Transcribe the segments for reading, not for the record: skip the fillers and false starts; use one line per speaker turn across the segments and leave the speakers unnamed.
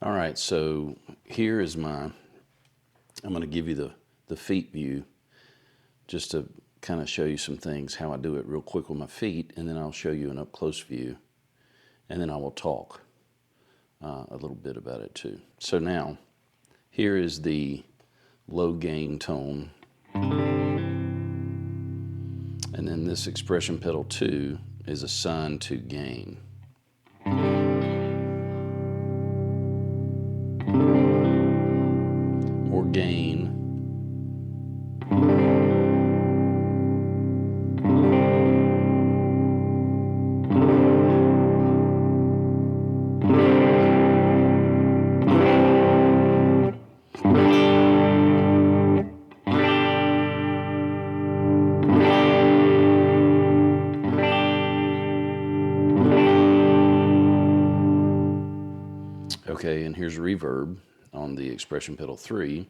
All right, so here is I'm going to give you the feet view just to kind of show you some things, how I do it real quick with my feet, and then I'll show you an up-close view, and then I will talk a little bit about it too. So now, here is the low gain tone, and then this expression pedal 2 is assigned to gain. More gain. Okay, and here's reverb on the expression pedal 3.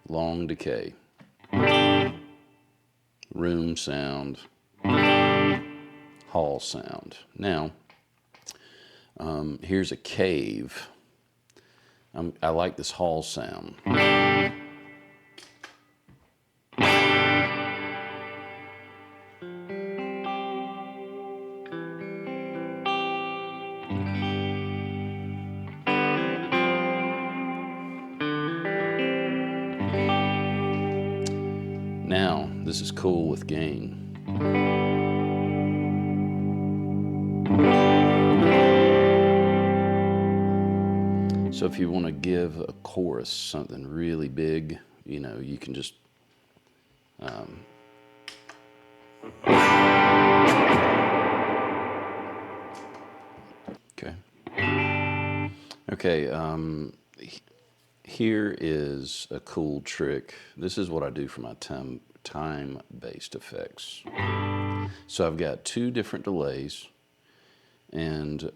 Long decay. Room sound. Hall sound. Now, here's a cave. I like this hall sound. Now, this is cool with gain. So if you want to give a chorus something really big, you know, you can just okay, here is a cool trick. This is what I do for my time-based effects. So I've got 2 different delays, and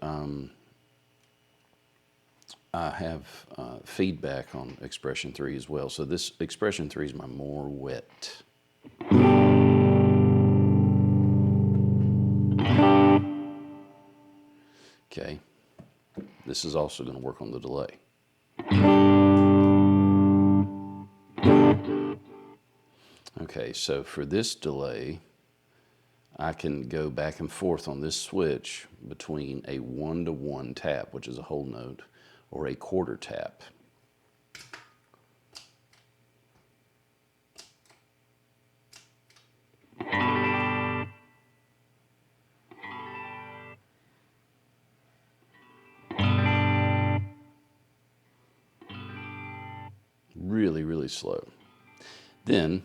I have feedback on expression 3 as well. So this expression 3 is my more wet. Okay, this is also going to work on the delay. Okay, so for this delay, I can go back and forth on this switch between a 1-to-1 tap, which is a whole note, or a quarter tap. Really, really slow. Then,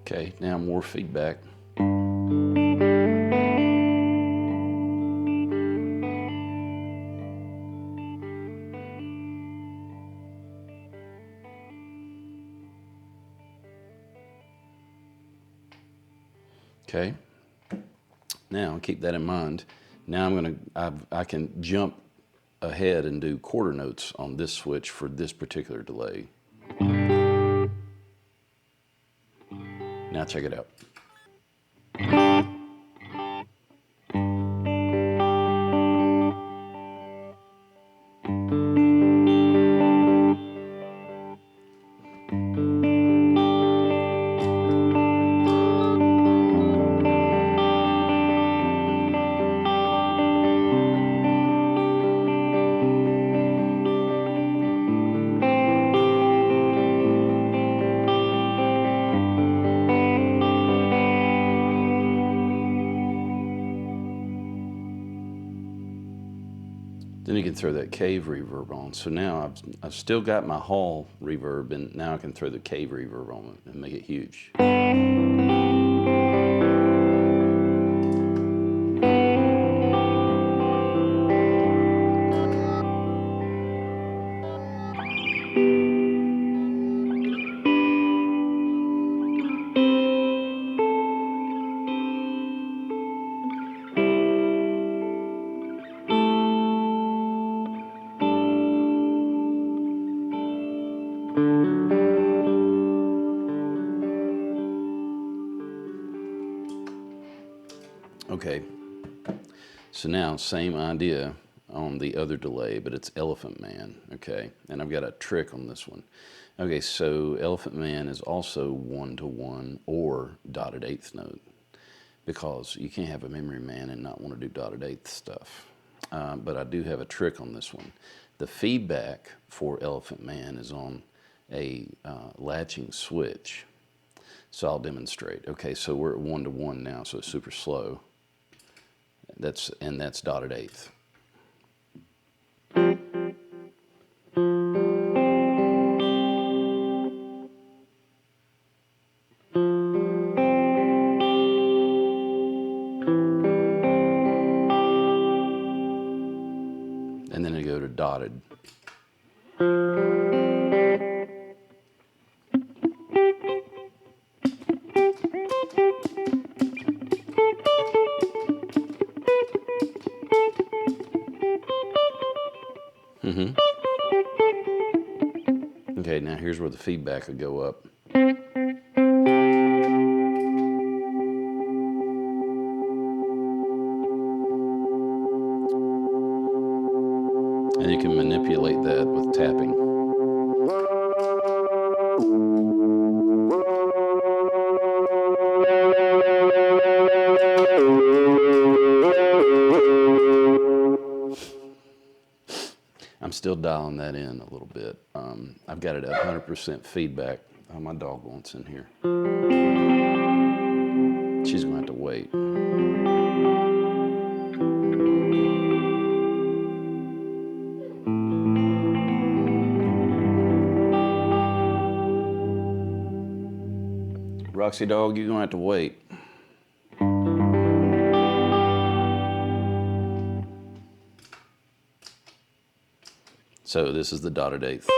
okay, now more feedback. Okay, now keep that in mind. Now I can jump ahead and do quarter notes on this switch for this particular delay. Now check it out. Then you can throw that cave reverb on. So now I've still got my hall reverb, and now I can throw the cave reverb on it and make it huge. Okay, so now same idea on the other delay, but it's Elephant Man, okay? And I've got a trick on this one. Okay, so Elephant Man is also 1-to-1 or dotted eighth note, because you can't have a memory man and not want to do dotted eighth stuff. But I do have a trick on this one. The feedback for Elephant Man is on a latching switch. So I'll demonstrate. Okay, so we're at 1-to-1 now, so it's super slow. That's dotted eighth. And then I go to dotted. Okay, now here's where the feedback would go up. And you can manipulate that with tapping. I'm still dialing that in a little bit. I've got it at 100% feedback. Oh, my dog wants in here. She's going to have to wait. Roxy dog, you're going to have to wait. So this is the dotted eighth.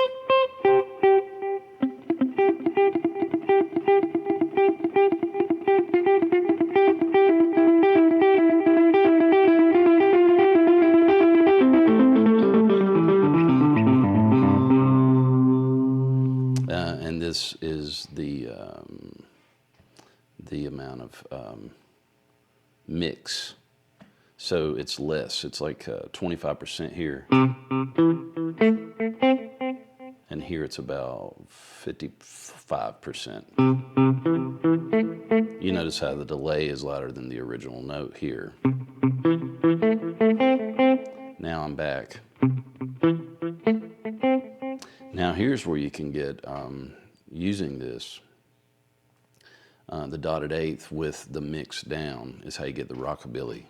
the amount of mix. So it's less. It's like 25% here. And here it's about 55%. You notice how the delay is louder than the original note here. Now I'm back. Now here's where you can get, using this, the dotted eighth with the mix down is how you get the rockabilly.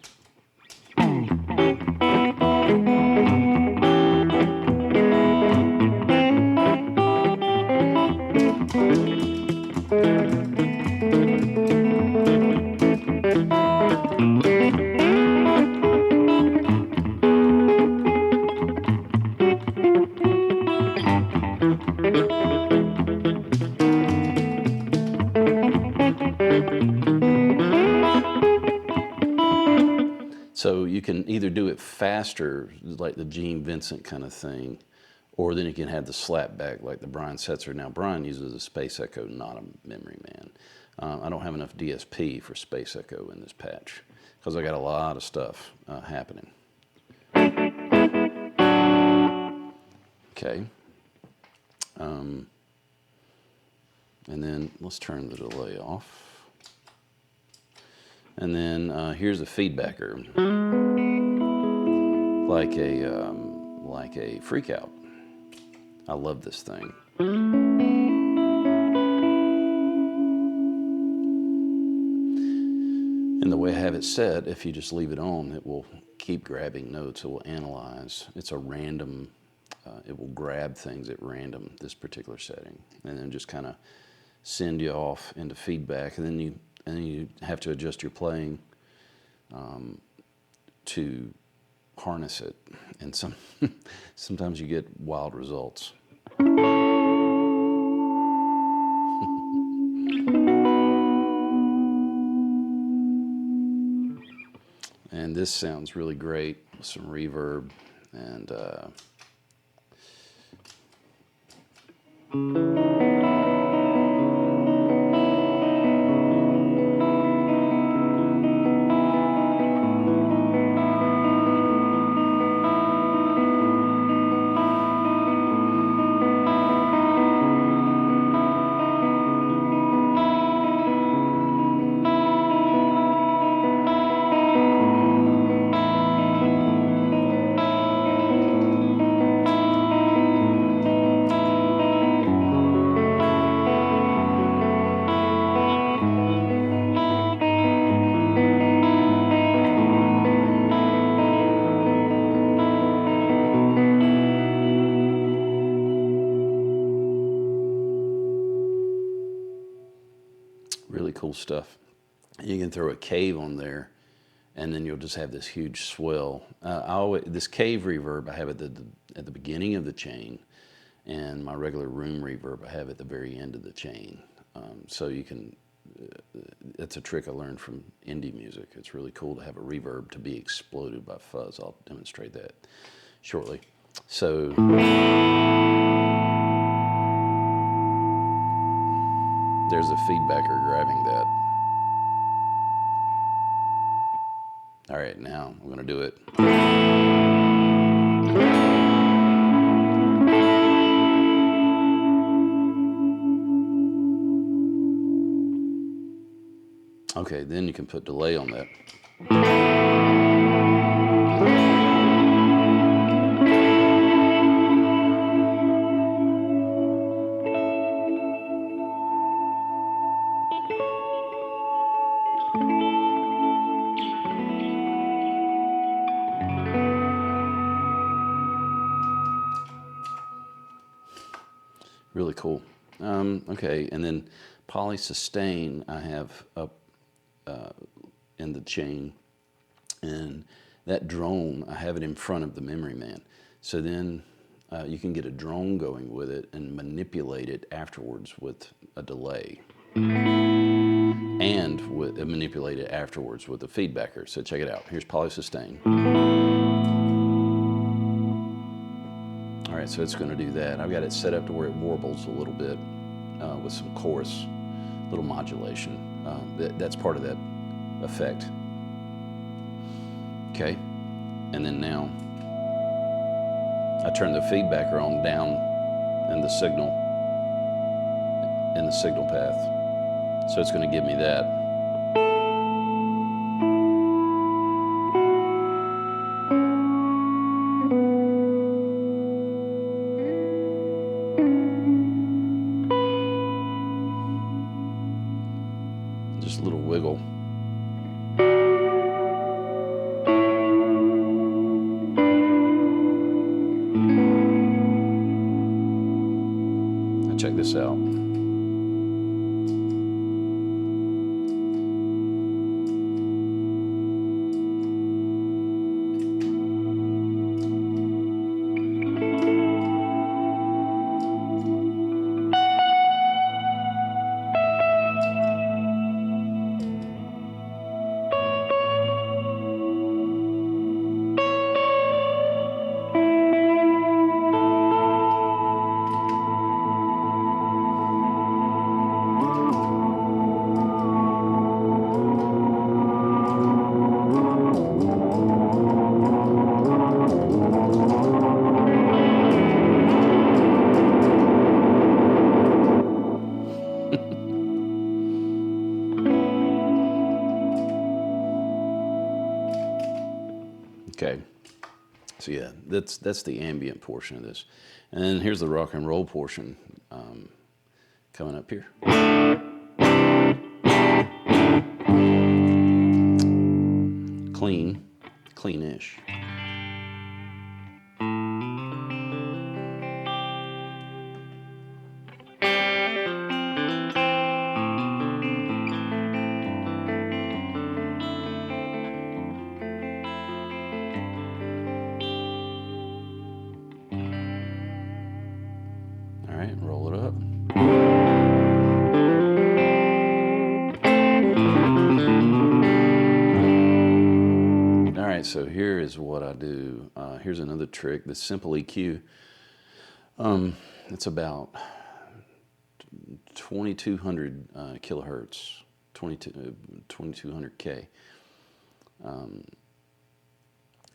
So you can either do it faster, like the Gene Vincent kind of thing, or then you can have the slap back like the Brian Setzer. Now, Brian uses a Space Echo, not a Memory Man. I don't have enough DSP for Space Echo in this patch because I got a lot of stuff happening. Okay. And then let's turn the delay off. And then here's a feedbacker, like a FreqOut. I love this thing. And the way I have it set, if you just leave it on, it will keep grabbing notes. It will analyze. It's a random. It will grab things at random. This particular setting, and then just kind of send you off into feedback, and then you have to adjust your playing to harness it, and sometimes you get wild results. And this sounds really great with some reverb and really cool stuff. You can throw a cave on there, and then you'll just have this huge swell. This cave reverb I have at the beginning of the chain, and my regular room reverb I have at the very end of the chain. So you can. It's a trick I learned from indie music. It's really cool to have a reverb to be exploded by fuzz. I'll demonstrate that shortly. So. There's a feedbacker grabbing that. All right, now I'm going to do it. Okay, then you can put delay on that. Really cool. Okay, and then poly sustain I have up in the chain, and that drone I have it in front of the Memory Man. So then you can get a drone going with it and manipulate it afterwards with a delay, and manipulate it afterwards with a feedbacker. So check it out. Here's poly sustain. All right, so it's going to do that. I've got it set up to where it warbles a little bit with some chorus, little modulation. That's part of that effect. Okay, and then now I turn the feedbacker on down in the signal path. So it's going to give me that. Just a little wiggle. Now check this out. Okay, so yeah, that's the ambient portion of this. And then here's the rock and roll portion coming up here. Cleanish. All right, roll it up. All right, so here is what I do. Here's another trick, the simple EQ. It's about 2200 kilohertz, 2200K,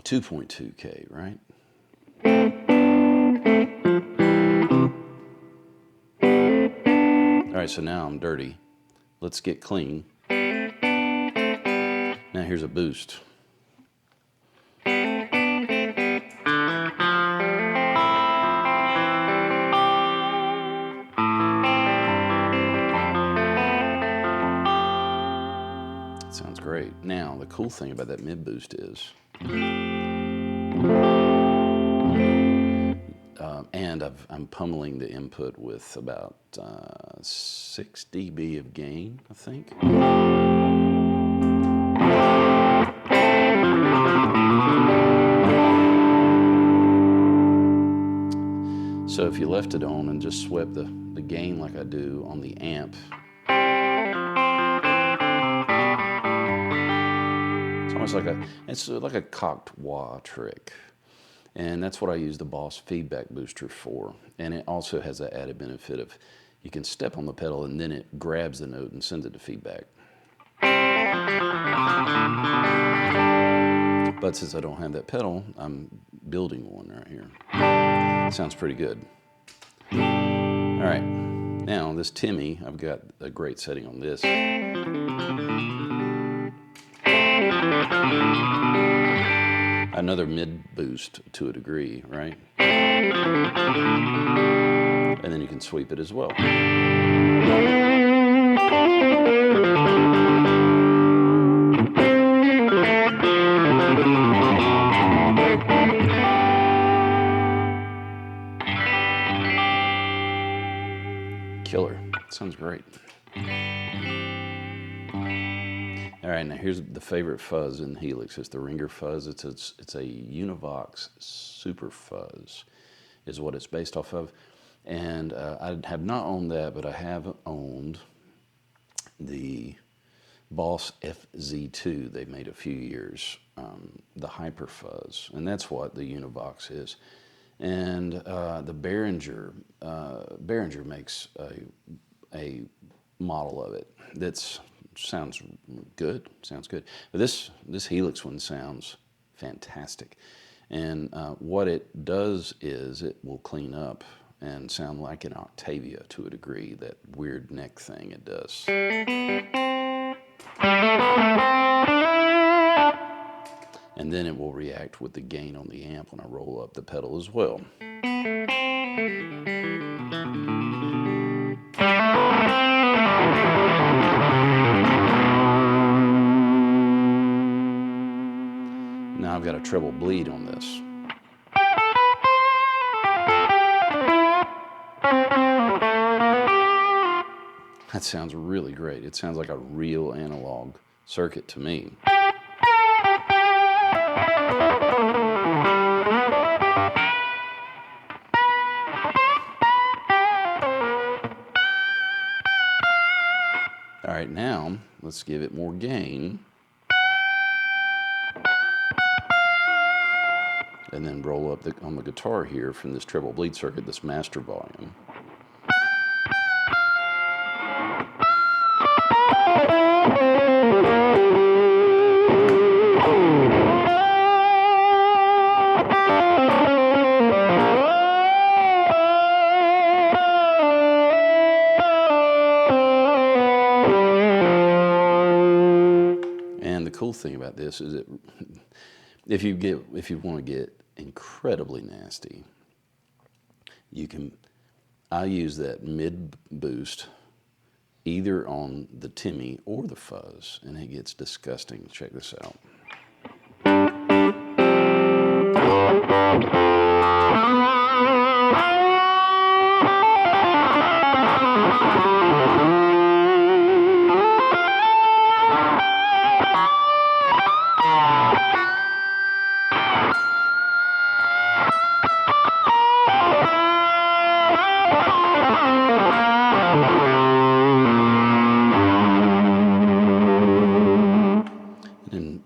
2.2K, right? All right, so now I'm dirty. Let's get clean. Now here's a boost. Sounds great. Now, the cool thing about that mid boost is, and I'm pummeling the input with about 6 dB of gain, I think. So if you left it on and just swept the gain like I do on the amp, it's like a cocked wah trick. And that's what I use the Boss feedback booster for. And it also has that added benefit of you can step on the pedal and then it grabs the note and sends it to feedback. But since I don't have that pedal, I'm building one right here. Sounds pretty good. All right, now this Timmy, I've got a great setting on this. Another mid boost to a degree, right? And then you can sweep it as well. Killer. Sounds great. All right, now here's the favorite fuzz in Helix. It's the Ringer fuzz. It's a Univox Super Fuzz is what it's based off of. And I have not owned that, but I have owned the Boss FZ2 they made a few years, the Hyper Fuzz. And that's what the Univox is. And the Behringer makes a model of it that's sounds good. Sounds good. But this Helix one sounds fantastic. And what it does is it will clean up and sound like an Octavia to a degree, that weird neck thing it does. And then it will react with the gain on the amp when I roll up the pedal as well. Now I've got a treble bleed on this. That sounds really great. It sounds like a real analog circuit to me. All right, now let's give it more gain. And then roll up on the guitar here from this treble bleed circuit, this master volume. And the cool thing about this is that if you want to get incredibly nasty, I use that mid boost either on the Timmy or the fuzz, and it gets disgusting. Check this out.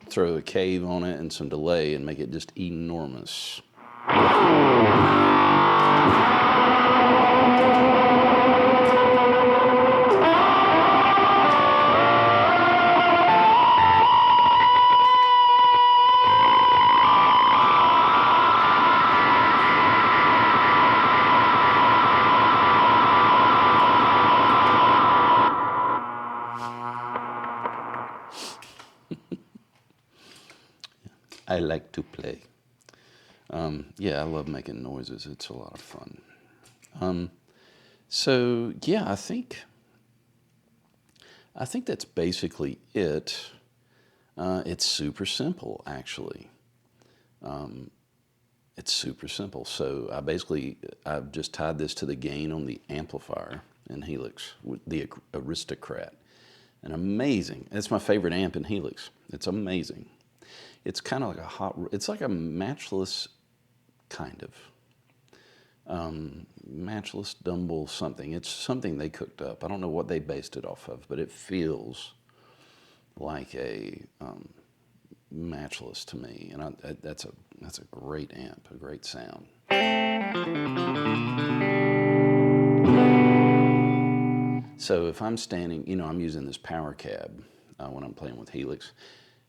Throw a cave on it and some delay and make it just enormous. I like to play. Yeah, I love making noises. It's a lot of fun. So yeah, I think that's basically it. It's super simple, actually. It's super simple. So I've just tied this to the gain on the amplifier in Helix with the Aristocrat. And amazing. It's my favorite amp in Helix. It's amazing. It's kind of like it's like a matchless kind of. Matchless Dumble something. It's something they cooked up. I don't know what they based it off of, but it feels like a matchless to me. And that's a great amp, a great sound. So if I'm standing, I'm using this power cab when I'm playing with Helix.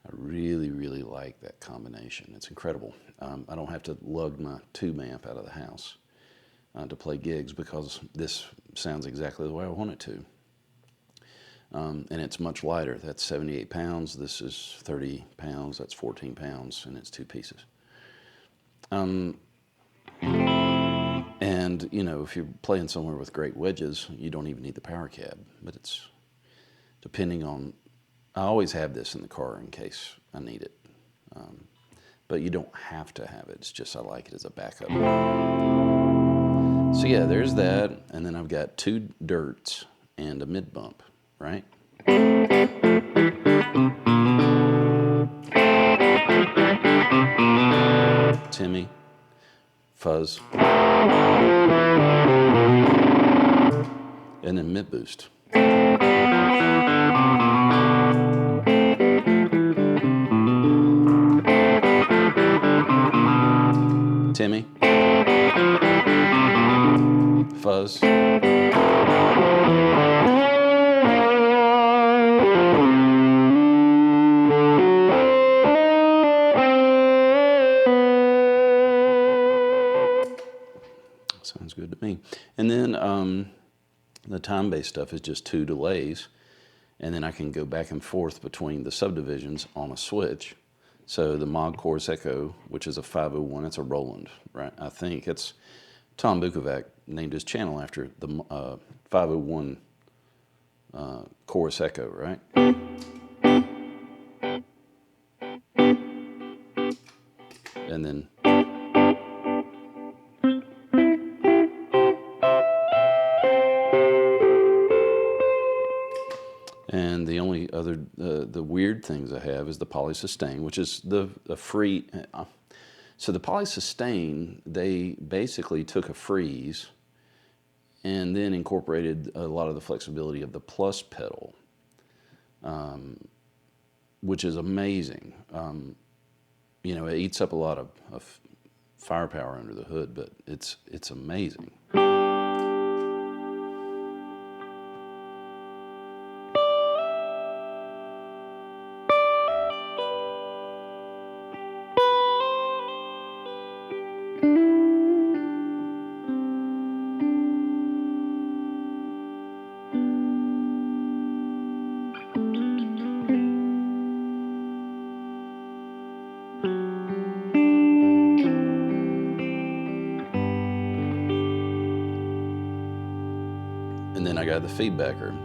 I really, really like that combination. It's incredible. I don't have to lug my tube amp out of the house to play gigs because this sounds exactly the way I want it to. And it's much lighter. That's 78 pounds. This is 30 pounds. That's 14 pounds, and it's 2 pieces. And, if you're playing somewhere with great wedges, you don't even need the power cab. But it's depending on... I always have this in the car in case I need it. But you don't have to have it. It's just I like it as a backup. So yeah, there's that. And then I've got 2 dirts and a mid bump, right? Timmy, fuzz, and then mid boost. Timmy, fuzz, me. And then the time-based stuff is just 2 delays, and then I can go back and forth between the subdivisions on a switch. So the Moog Chorus Echo, which is a 501, it's a Roland, right? I think it's Tom Bukovac named his channel after the 501 Chorus Echo, right? And then and the only other the weird things I have is the polysustain, which is the free. So the polysustain, they basically took a freeze and then incorporated a lot of the flexibility of the plus pedal, which is amazing. You know, it eats up a lot of firepower under the hood, but it's amazing. And then I got the feedbacker.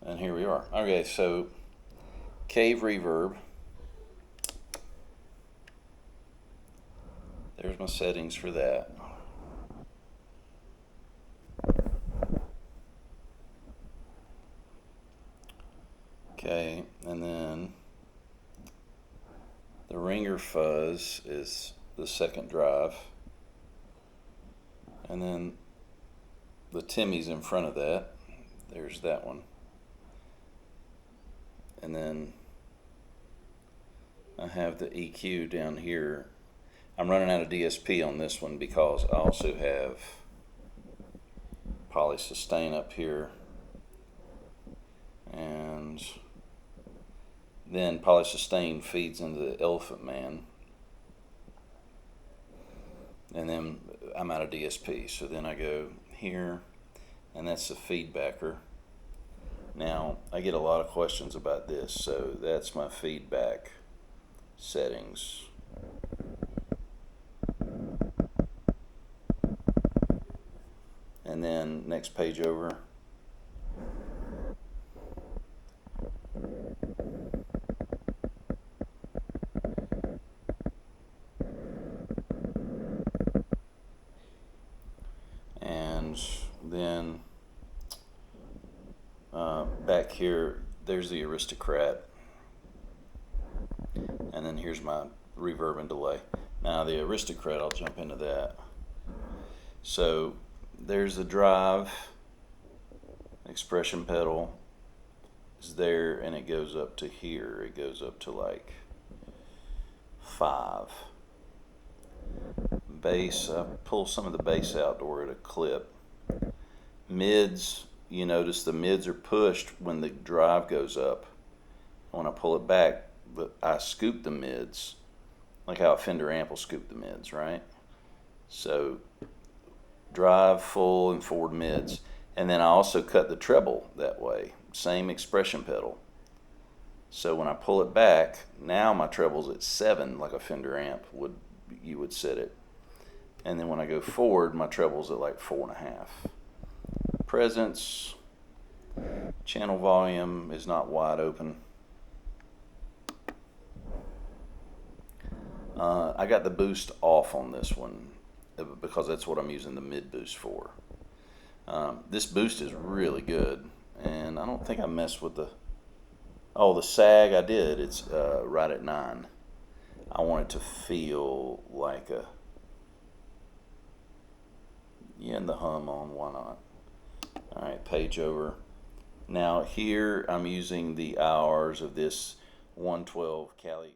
And here we are. Okay, so Cave Reverb. There's my settings for that. Okay, and then the ringer fuzz is the second drive. And then the Timmy's in front of that. There's that one. And then I have the EQ down here. I'm running out of DSP on this one because I also have polysustain up here. And then polysustain feeds into the Elephant Man. And then I'm out of DSP. So then I go here, and that's the feedbacker. Now, I get a lot of questions about this, so that's my feedback settings. And then next page over. And then back here, there's the Aristocrat. And then here's my reverb and delay. Now the Aristocrat, I'll jump into that. So there's the drive, expression pedal is there, and it goes up to here. It goes up to like 5. Bass, I pull some of the bass out to where it'll clip. Mids, you notice the mids are pushed when the drive goes up. When I pull it back, I scoop the mids, like how a Fender amp will scoop the mids, right? So drive, full, and forward mids. And then I also cut the treble that way, same expression pedal. So when I pull it back, now my treble's at 7, like a Fender amp you would set it. And then when I go forward, my treble's at like 4.5. Presence, channel volume is not wide open. I got the boost off on this one because that's what I'm using the mid boost for. This boost is really good, and I don't think I messed with the sag. I did. It's right at 9. I want it to feel like a, and the hum on, why not? Alright, page over. Now here I'm using the hours of this 112 Helix.